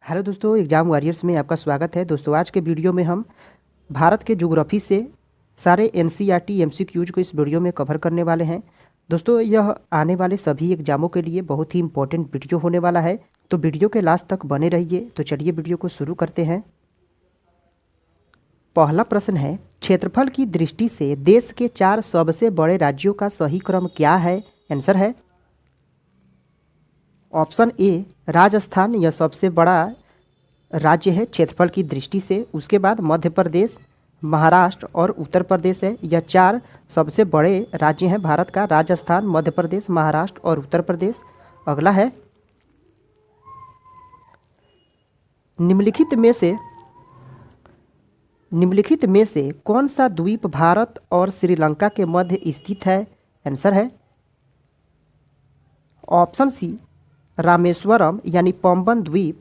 Hello दोस्तों, exam warriors में आपका स्वागत है। दोस्तों आज के वीडियो में हम भारत के ज्योग्राफी से सारे एनसीईआरटी एमसीक्यूज को इस वीडियो में कवर करने वाले हैं। दोस्तों यह आने वाले सभी एग्जामों के लिए बहुत ही इंपॉर्टेंट वीडियो होने वाला है, तो वीडियो के लास्ट तक बने रहिए। तो चलिए वीडियो को शुरू करते हैं। पहला प्रश्न है, क्षेत्रफल की दृष्टि से देश के 4 सबसे बड़े राज्यों का सही क्रम क्या है? आंसर है ऑप्शन ए राजस्थान, यह सबसे बड़ा राज्य है क्षेत्रफल की दृष्टि से। उसके बाद मध्य प्रदेश, महाराष्ट्र और उत्तर प्रदेश है। यह 4 सबसे बड़े राज्य हैं भारत का, राजस्थान, मध्य प्रदेश, महाराष्ट्र और उत्तर प्रदेश। अगला है, निम्नलिखित में से कौन सा द्वीप भारत और श्रीलंका के मध्य स्थित है? आंसर है ऑप्शन सी रामेश्वरम यानी पंबन द्वीप।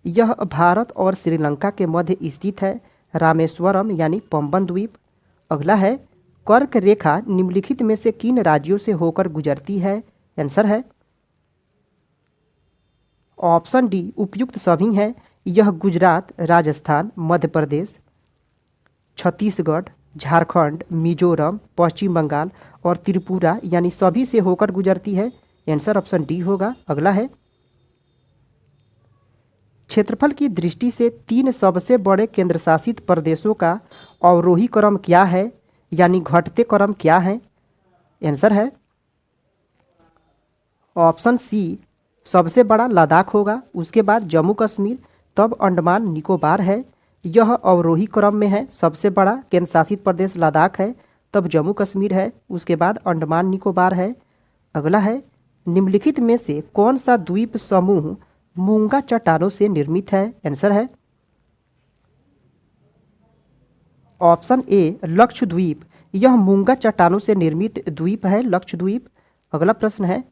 यह भारत और श्रीलंका के मध्य स्थित है, रामेश्वरम यानी पंबन द्वीप। अगला है, कर्क रेखा निम्नलिखित में से किन राज्यों से होकर गुजरती है? आंसर है ऑप्शन डी उपयुक्त सभी हैं। यह गुजरात, राजस्थान, मध्य प्रदेश, छत्तीसगढ़, झारखंड, मिजोरम, पश्चिम बंगाल और त्रिपुरा यानी सभी से होकर गुजरती है। आंसर ऑप्शन डी होगा। अगला है, क्षेत्रफल की दृष्टि से 3 सबसे बड़े केंद्रशासित प्रदेशों का अवरोही क्रम क्या है, यानी घटते क्रम क्या है? आंसर है ऑप्शन सी सबसे बड़ा लद्दाख होगा, उसके बाद जम्मू कश्मीर, तब अंडमान निकोबार है। यह अवरोही क्रम में है। सबसे बड़ा केंद्रशासित प्रदेश लद्दाख है, तब जम्मू कश्मीर है, उसके बाद अंडमान निकोबार है। अगला है, निम्नलिखित में से कौन सा द्वीप समूह मूंगा चट्टानों से निर्मित है? आंसर है ऑप्शन ए लक्षद्वीप। यह मूंगा चट्टानों से निर्मित द्वीप है, लक्षद्वीप। अगला प्रश्न है,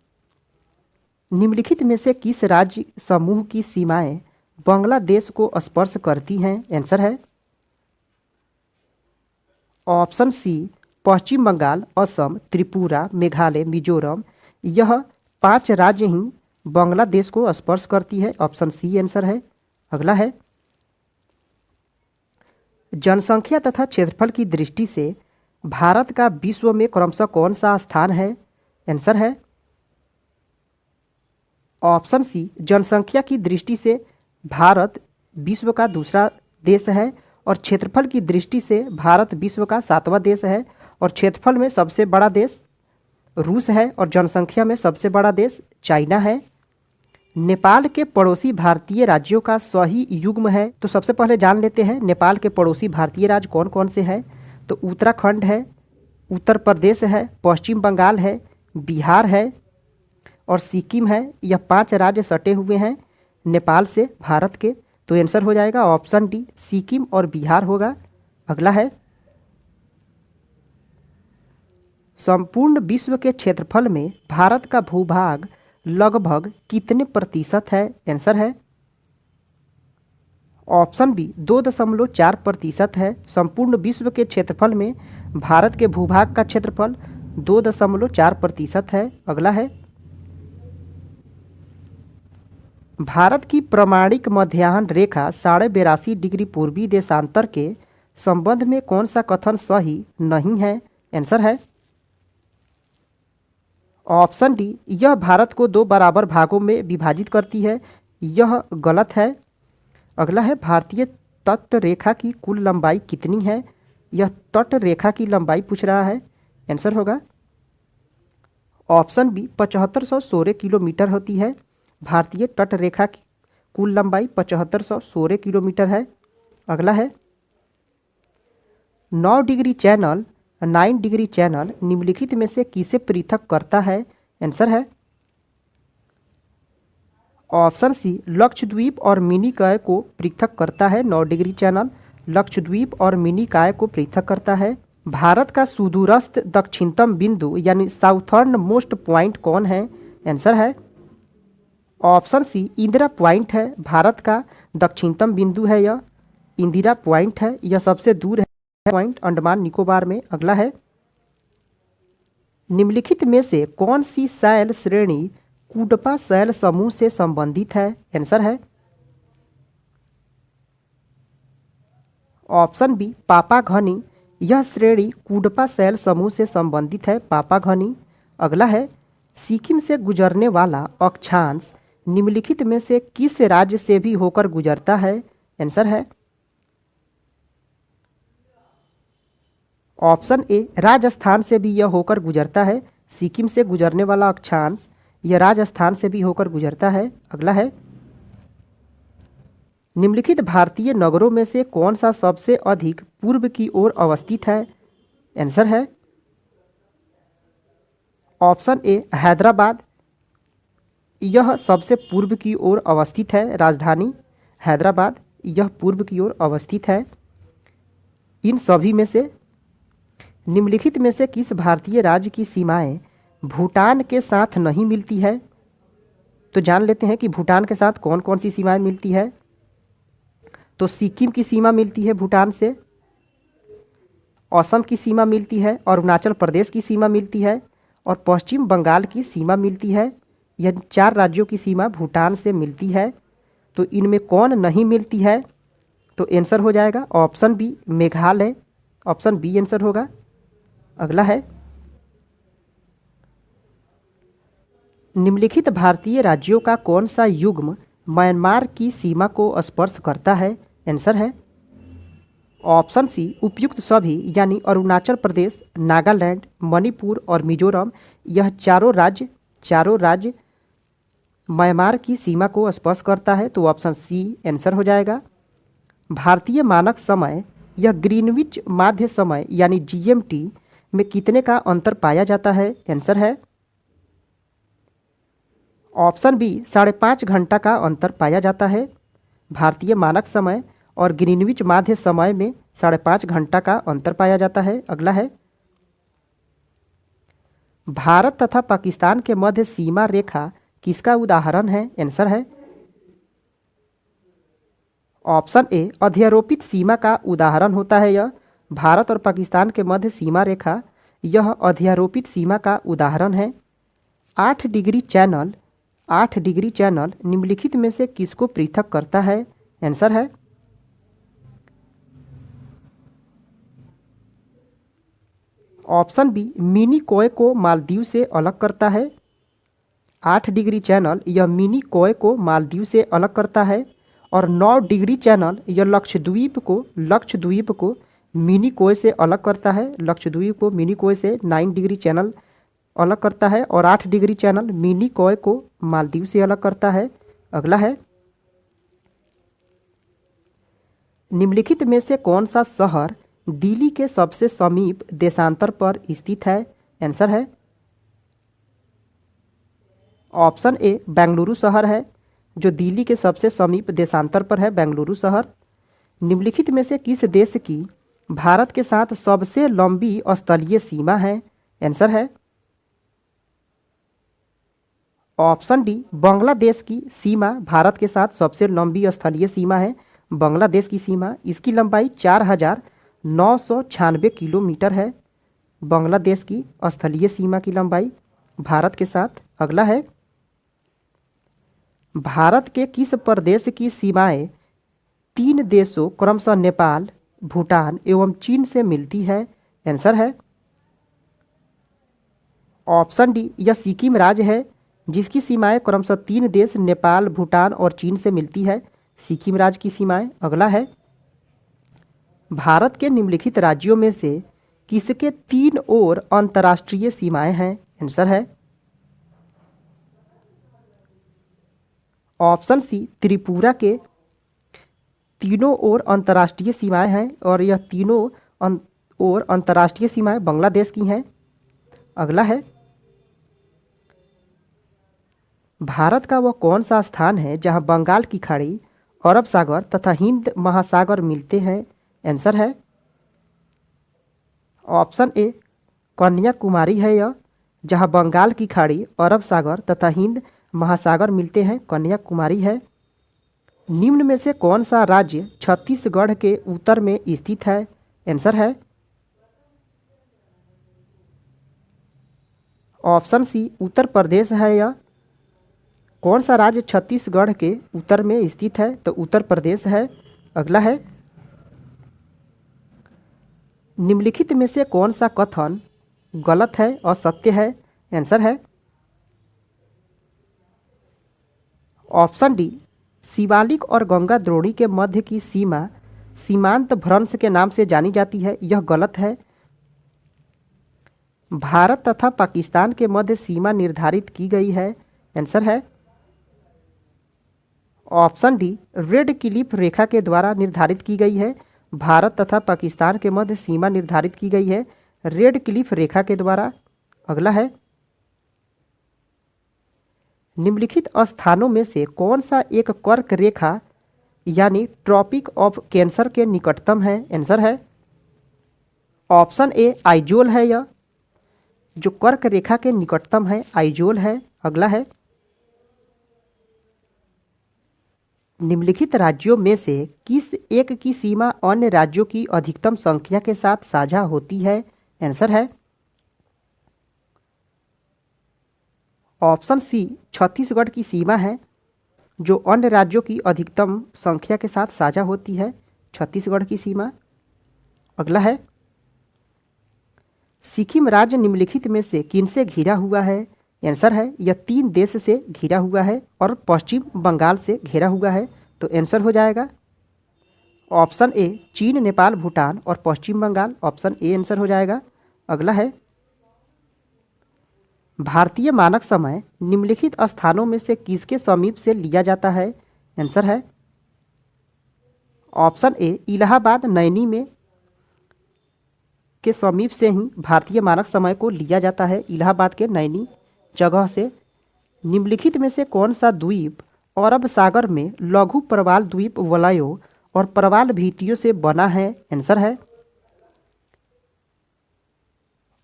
निम्नलिखित में से किस राज्य समूह की सीमाएं बांग्लादेश को स्पर्श करती हैं? आंसर है ऑप्शन सी पश्चिम बंगाल, असम, त्रिपुरा, मेघालय, मिजोरम। यह 5 राज्य ही बांग्लादेश को स्पर्श करती है। ऑप्शन सी आंसर है। अगला है, जनसंख्या तथा क्षेत्रफल की दृष्टि से भारत का विश्व में क्रमशः कौन सा स्थान है? आंसर है ऑप्शन सी जनसंख्या की दृष्टि से भारत विश्व का दूसरा देश है, और क्षेत्रफल की दृष्टि से भारत विश्व का 7वां देश है। और क्षेत्रफल में सबसे बड़ा देश रूस है, और जनसंख्या में सबसे बड़ा देश चाइना है। नेपाल के पड़ोसी भारतीय राज्यों का सही युग्म है। तो सबसे पहले जान लेते हैं नेपाल के पड़ोसी भारतीय राज्य कौन कौन से हैं। तो उत्तराखंड है, उत्तर प्रदेश है, पश्चिम बंगाल है, बिहार है और सिक्किम है। यह 5 राज्य सटे हुए हैं नेपाल से भारत के। तो आंसर हो जाएगा ऑप्शन डी, सिक्किम और बिहार होगा। अगला है, संपूर्ण विश्व के क्षेत्रफल में भारत का भूभाग लगभग कितने प्रतिशत है? आंसर है ऑप्शन बी 2.4% है। संपूर्ण विश्व के क्षेत्रफल में भारत के भूभाग का क्षेत्रफल 2.4% है। अगला है, भारत की प्रमाणिक मध्याह्न रेखा 82.5 डिग्री पूर्वी देशांतर के संबंध में कौन सा कथन सही नहीं है? आंसर है ऑप्शन डी, यह भारत को 2 बराबर भागों में विभाजित करती है। यह गलत है। अगला है, भारतीय तट रेखा की कुल लंबाई कितनी है? यह तट रेखा की लंबाई पूछ रहा है। आंसर होगा ऑप्शन बी 7516 किलोमीटर होती है। भारतीय तट रेखा की कुल लंबाई 7516 किलोमीटर है। अगला है, 9 डिग्री चैनल, 9 डिग्री चैनल निम्नलिखित में से किसे पृथक करता है? आंसर है ऑप्शन सी लक्षद्वीप और मिनिकॉय को पृथक करता है। 9 डिग्री चैनल लक्षद्वीप और मिनिकॉय को पृथक करता है। भारत का सुदूरस्थ दक्षिणतम बिंदु यानी साउथर्न मोस्ट पॉइंट कौन है? आंसर है ऑप्शन सी इंदिरा पॉइंट है। भारत का दक्षिणतम बिंदु है यह इंदिरा पॉइंट है। यह सबसे दूर है पॉइंट अंडमान निकोबार में। अगला है, निम्नलिखित में से कौन सी शैल श्रेणी कुडपा शैल समूह से संबंधित है? आंसर है ऑप्शन बी पापाघनी, यह श्रेणी कुडपा शैल समूह से संबंधित है। पापाघनी। अगला है सिक्किम से गुजरने वाला अक्षांश निम्नलिखित में से किस राज्य से भी होकर गुजरता है? आंसर है ऑप्शन ए राजस्थान से भी यह होकर गुजरता है। सिक्किम से गुजरने वाला अक्षांश यह राजस्थान से भी होकर गुजरता है। अगला है निम्नलिखित भारतीय नगरों में से कौन सा सबसे अधिक पूर्व की ओर अवस्थित है? आंसर है ऑप्शन ए हैदराबाद, यह सबसे पूर्व की ओर अवस्थित है। राजधानी हैदराबाद यह पूर्व की ओर अवस्थित है। इन सभी में से निम्नलिखित में से किस भारतीय राज्य की सीमाएं भूटान के साथ नहीं मिलती है? तो जान लेते हैं कि भूटान के साथ कौन कौन सी सीमाएं मिलती है। तो सिक्किम की सीमा मिलती है भूटान से, असम की सीमा मिलती है, अरुणाचल प्रदेश की सीमा मिलती है और पश्चिम बंगाल की सीमा मिलती है। यह 4 राज्यों की सीमा भूटान से मिलती है। तो इनमें कौन नहीं मिलती है? तो आंसर हो जाएगा option B Meghalaya. Option B answer होगा। अगला है निम्नलिखित भारतीय राज्यों का कौन सा युग्म म्यांमार की सीमा को स्पर्श करता है? आंसर है ऑप्शन सी उपयुक्त सभी, यानी अरुणाचल प्रदेश, नागालैंड, मणिपुर और मिजोरम। यह चारों राज्य म्यांमार की सीमा को स्पर्श करता है। तो ऑप्शन सी आंसर हो जाएगा। भारतीय मानक समय यह ग्रीनविच माध्य समय यानी जीएमटी में कितने का अंतर पाया जाता है? आंसर है ऑप्शन बी 5.5 घंटा का अंतर पाया जाता है। भारतीय मानक समय और ग्रीनविच माध्य समय में 5.5 घंटा का अंतर पाया जाता है। अगला है भारत तथा पाकिस्तान के मध्य सीमा रेखा किसका उदाहरण है? आंसर है ऑप्शन ए अध्यारोपित सीमा का उदाहरण होता है। यह भारत और पाकिस्तान के मध्य सीमा रेखा यह अध्यारोपित सीमा का उदाहरण है। 8 डिग्री चैनल निम्नलिखित में से किसको पृथक करता है? आंसर है ऑप्शन बी मिनी कोय को मालदीव से अलग करता है। 8 डिग्री चैनल यह मिनी कोय को मालदीव से अलग करता है और 9 डिग्री चैनल यह लक्षद्वीप को मिनी कोय से अलग करता है। लक्षद्वीप को मिनी कोय से 9 डिग्री चैनल अलग करता है और 8 डिग्री चैनल मिनी कोय को मालदीव से अलग करता है। अगला है निम्नलिखित में से कौन सा शहर दिल्ली के सबसे समीप देशांतर पर स्थित है? आंसर है ऑप्शन ए बेंगलुरु शहर है, जो दिल्ली के सबसे समीप देशांतर पर है। बेंगलुरु शहर। निम्नलिखित में से किस देश की भारत के साथ सबसे लंबी स्थलीय सीमा है? आंसर है ऑप्शन डी बांग्लादेश की सीमा भारत के साथ सबसे लंबी स्थलीय सीमा है। बांग्लादेश की सीमा, इसकी लंबाई 4,996 किलोमीटर है। बांग्लादेश की स्थलीय सीमा की लंबाई भारत के साथ। अगला है भारत के किस प्रदेश की सीमाएं 3 देशों क्रमशः नेपाल, भूटान एवं चीन से मिलती है? आंसर है ऑप्शन डी यह सिक्किम राज्य है, जिसकी सीमाएं क्रमशः 3 देश नेपाल, भूटान और चीन से मिलती है। सिक्किम राज्य की सीमाएं। अगला है भारत के निम्नलिखित राज्यों में से किसके 3 ओर अंतर्राष्ट्रीय सीमाएं हैं? आंसर है ऑप्शन सी त्रिपुरा के तीनों ओर अंतर्राष्ट्रीय सीमाएं हैं और यह तीनों ओर अंतर्राष्ट्रीय सीमाएं बांग्लादेश की हैं। अगला है भारत का वह कौन सा स्थान है जहां बंगाल की खाड़ी, अरब सागर तथा हिंद महासागर मिलते हैं? आंसर है ऑप्शन ए कन्याकुमारी है। यह जहां बंगाल की खाड़ी, अरब सागर तथा हिंद महासागर मिलते हैं, कन्याकुमारी है। निम्न में से कौन सा राज्य छत्तीसगढ़ के उत्तर में स्थित है? आंसर है ऑप्शन सी उत्तर प्रदेश है। यह कौन सा राज्य छत्तीसगढ़ के उत्तर में स्थित है? तो उत्तर प्रदेश है। अगला है निम्नलिखित में से कौन सा कथन गलत है और सत्य है? आंसर है ऑप्शन डी, शिवालिक और गंगा द्रोणी के मध्य की सीमा सीमांत भ्रंश के नाम से जानी जाती है। यह गलत है। भारत तथा पाकिस्तान के मध्य सीमा निर्धारित की गई है। आंसर है ऑप्शन डी, रेड क्लिफ रेखा के द्वारा निर्धारित की गई है। भारत तथा पाकिस्तान के मध्य सीमा निर्धारित की गई है रेड क्लिफ रेखा के द्वारा। अगला है, निम्नलिखित स्थानों में से कौन सा एक कर्क रेखा यानी ट्रॉपिक ऑफ कैंसर के निकटतम है? आंसर है ऑप्शन ए, आइजोल है। यह जो कर्क रेखा के निकटतम है आइजोल है। अगला है, निम्नलिखित राज्यों में से किस एक की सीमा अन्य राज्यों की अधिकतम संख्या के साथ साझा होती है? आंसर है ऑप्शन सी, छत्तीसगढ़ की सीमा है जो अन्य राज्यों की अधिकतम संख्या के साथ साझा होती है, छत्तीसगढ़ की सीमा। अगला है, सिक्किम राज्य निम्नलिखित में से किनसे घिरा हुआ है? आंसर है यह 3 देश से घिरा हुआ है और पश्चिम बंगाल से घिरा हुआ है। तो आंसर हो जाएगा ऑप्शन ए, चीन, नेपाल, भूटान और पश्चिम बंगाल। ऑप्शन ए आंसर हो जाएगा। अगला है, भारतीय मानक समय निम्नलिखित स्थानों में से किसके समीप से लिया जाता है? आंसर है ऑप्शन ए, इलाहाबाद नैनी में के समीप से ही भारतीय मानक समय को लिया जाता है, इलाहाबाद के नैनी जगह से। निम्नलिखित में से कौन सा द्वीप अरब सागर में लघु प्रवाल द्वीप वलयों और प्रवाल भीतियों से बना है? आंसर है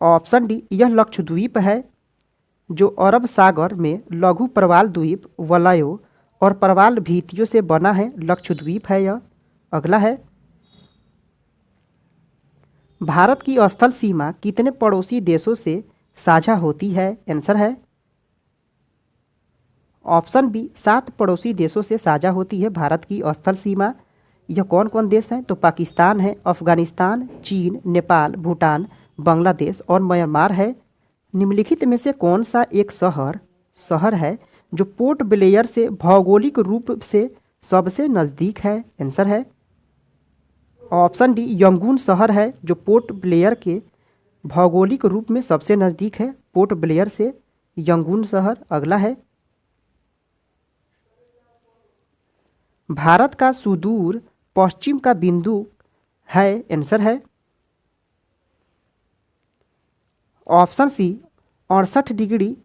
ऑप्शन डी, यह लक्षद्वीप है जो अरब सागर में लघु प्रवाल द्वीप वलयों और प्रवाल भीतियों से बना है, लक्षद्वीप है यह। अगला है, भारत की स्थल सीमा कितने पड़ोसी देशों से साझा होती है? आंसर है ऑप्शन बी, 7 पड़ोसी देशों से साझा होती है भारत की स्थल सीमा। यह कौन कौन देश हैं? तो पाकिस्तान है, अफगानिस्तान, चीन, नेपाल, भूटान, बांग्लादेश और म्यांमार है। निम्नलिखित में से कौन सा एक शहर है जो पोर्ट ब्लेयर से भौगोलिक रूप से सबसे नज़दीक है? आंसर है ऑप्शन डी, यंगून शहर है जो पोर्ट ब्लेयर के भौगोलिक रूप में सबसे नज़दीक है, पोर्ट ब्लेयर से यंगून शहर। अगला है, भारत का सुदूर पश्चिम का बिंदु है? आंसर है ऑप्शन सी, 68 डिग्री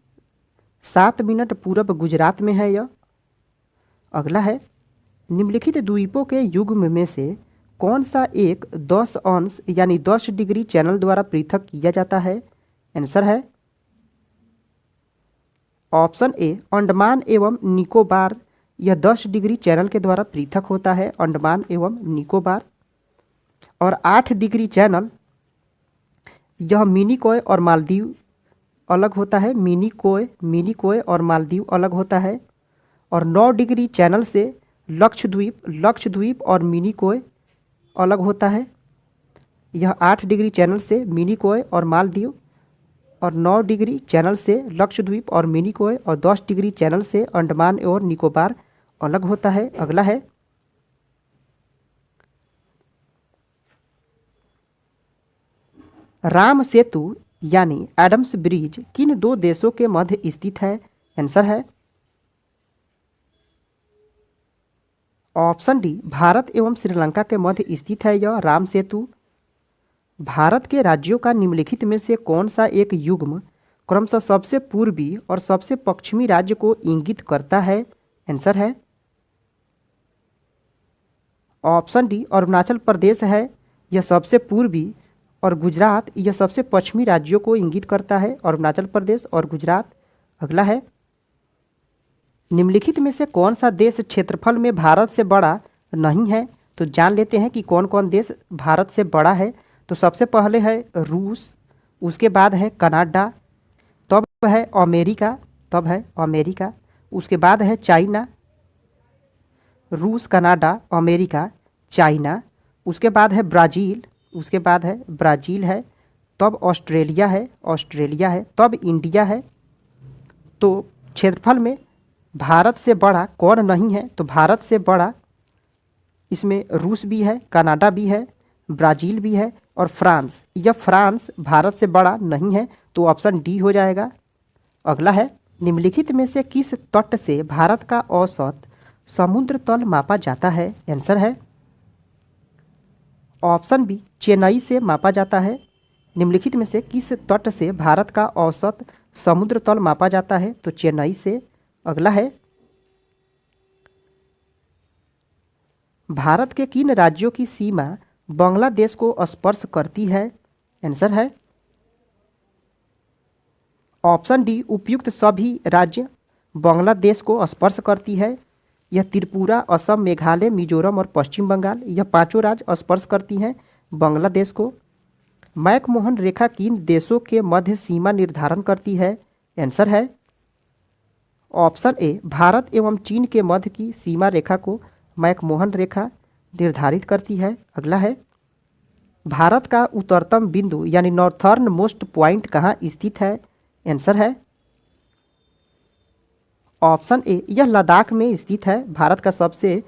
7 मिनट पूर्व गुजरात में है यह। अगला है, निम्नलिखित द्वीपों के युग्म में से कौन सा एक 10 अंश यानी 10 डिग्री चैनल द्वारा पृथक किया जाता है? आंसर है ऑप्शन ए, अंडमान एवं निकोबार। यह 10 डिग्री चैनल के द्वारा पृथक होता है, अंडमान एवं निकोबार। और 8 डिग्री चैनल यह मिनिकॉय और मालदीव अलग होता है, मिनिकॉय और मालदीव अलग होता है। और 9 डिग्री चैनल से लक्षद्वीप और मिनिकॉय अलग होता है। यह 8 डिग्री चैनल से मिनिकॉय और मालदीव, और 9 डिग्री चैनल से लक्षद्वीप और मिनिकॉय, और 10 डिग्री चैनल से अंडमान और निकोबार अलग होता है। अगला है, राम सेतु यानी एडम्स ब्रिज किन 2 देशों के मध्य स्थित है? आंसर है ऑप्शन डी, भारत एवं श्रीलंका के मध्य स्थित है यह राम सेतु। भारत के राज्यों का निम्नलिखित में से कौन सा एक युग्म क्रमशः सबसे पूर्वी और सबसे पश्चिमी राज्य को इंगित करता है? आंसर है ऑप्शन डी, अरुणाचल प्रदेश है यह सबसे पूर्वी, और गुजरात यह सबसे पश्चिमी राज्यों को इंगित करता है, अरुणाचल प्रदेश और गुजरात। अगला है, निम्नलिखित में से कौन सा देश क्षेत्रफल में भारत से बड़ा नहीं है? तो जान लेते हैं कि कौन कौन देश भारत से बड़ा है। तो सबसे पहले है रूस, उसके बाद है कनाडा, तब है अमेरिका, उसके बाद है चाइना। रूस, कनाडा, अमेरिका, चाइना, उसके बाद है ब्राज़ील, उसके बाद है ब्राज़ील है, तब ऑस्ट्रेलिया है, तब इंडिया है। तो क्षेत्रफल में भारत से बड़ा कौन नहीं है? तो भारत से बड़ा इसमें रूस भी है, कनाडा भी है, ब्राज़ील भी है और फ्रांस। यह फ्रांस भारत से बड़ा नहीं है, तो ऑप्शन डी हो जाएगा। अगला है, निम्नलिखित में से किस तट से भारत का औसत समुद्र तल मापा जाता है? आंसर है ऑप्शन बी, चेन्नई से मापा जाता है। निम्नलिखित में से किस तट से भारत का औसत समुद्र तल मापा जाता है? तो चेन्नई से। अगला है, भारत के किन राज्यों की सीमा बांग्लादेश को स्पर्श करती है? आंसर है ऑप्शन डी, उपयुक्त सभी राज्य बांग्लादेश को स्पर्श करती है। यह त्रिपुरा, असम, मेघालय, मिजोरम और पश्चिम बंगाल, यह पांचों राज्य स्पर्श करती हैं बांग्लादेश को। मैकमोहन रेखा किन देशों के मध्य सीमा निर्धारण करती है? आंसर है ऑप्शन ए, भारत एवं चीन के मध्य की सीमा रेखा को मैकमोहन रेखा निर्धारित करती है। अगला है, भारत का उत्तरतम बिंदु यानी नॉर्थर्न मोस्ट पॉइंट कहाँ स्थित है? आंसर है ऑप्शन ए, यह लद्दाख में स्थित है। भारत का सबसे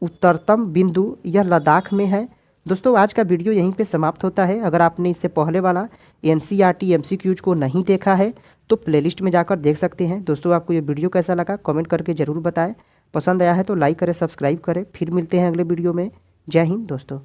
उत्तरतम बिंदु यह लद्दाख में है। दोस्तों, आज का वीडियो यहीं पे समाप्त होता है। अगर आपने इससे पहले वाला एनसीईआरटी एमसीक्यूज को नहीं देखा है तो प्लेलिस्ट में जाकर देख सकते हैं। दोस्तों, आपको ये वीडियो कैसा लगा कमेंट करके ज़रूर बताएं। पसंद आया है तो लाइक करें, सब्सक्राइब करें। फिर मिलते हैं अगले वीडियो में। जय हिंद दोस्तों।